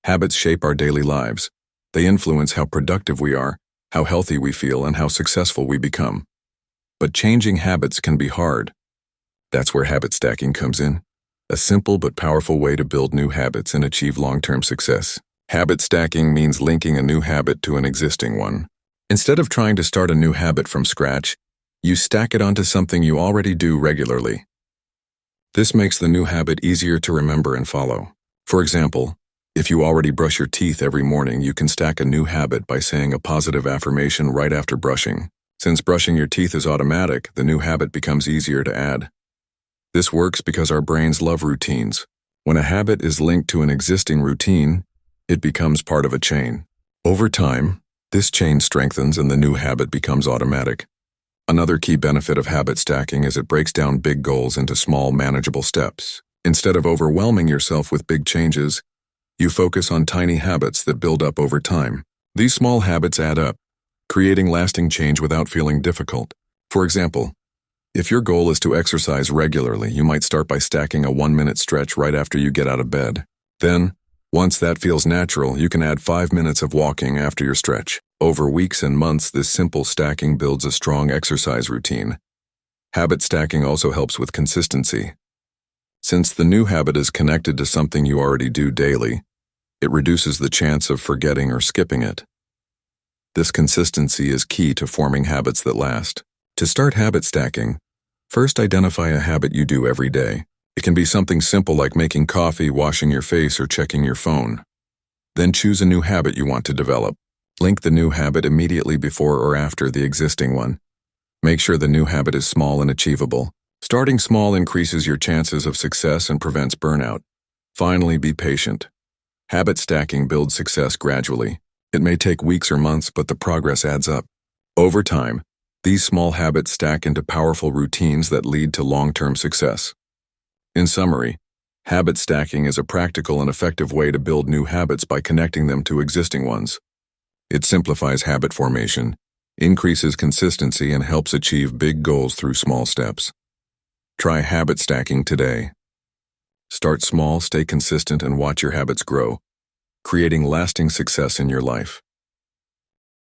Habits shape our daily lives. They influence how productive we are, how healthy we feel, and how successful we become. But changing habits can be hard. That's where habit stacking comes in. A simple but powerful way to build new habits and achieve long-term success. Habit stacking means linking a new habit to an existing one. Instead of trying to start a new habit from scratch, you stack it onto something you already do regularly. This makes the new habit easier to remember and follow. For example, if you already brush your teeth every morning, you can stack a new habit by saying a positive affirmation right after brushing. Since brushing your teeth is automatic, the new habit becomes easier to add. This works because our brains love routines. When a habit is linked to an existing routine, it becomes part of a chain. Over time, this chain strengthens and the new habit becomes automatic. Another key benefit of habit stacking is it breaks down big goals into small, manageable steps. Instead of overwhelming yourself with big changes, you focus on tiny habits that build up over time. These small habits add up, creating lasting change without feeling difficult. For example, if your goal is to exercise regularly, you might start by stacking a 1-minute stretch right after you get out of bed. Then, once that feels natural, you can add 5 minutes of walking after your stretch. Over weeks and months, this simple stacking builds a strong exercise routine. Habit stacking also helps with consistency. Since the new habit is connected to something you already do daily, it reduces the chance of forgetting or skipping it. This consistency is key to forming habits that last. To start habit stacking, first identify a habit you do every day. It can be something simple like making coffee, washing your face, or checking your phone. Then choose a new habit you want to develop. Link the new habit immediately before or after the existing one. Make sure the new habit is small and achievable. Starting small increases your chances of success and prevents burnout. Finally, be patient. Habit stacking builds success gradually. It may take weeks or months, but the progress adds up. Over time, these small habits stack into powerful routines that lead to long-term success. In summary, habit stacking is a practical and effective way to build new habits by connecting them to existing ones. It simplifies habit formation, increases consistency, and helps achieve big goals through small steps. Try habit stacking today. Start small, stay consistent, and watch your habits grow, creating lasting success in your life.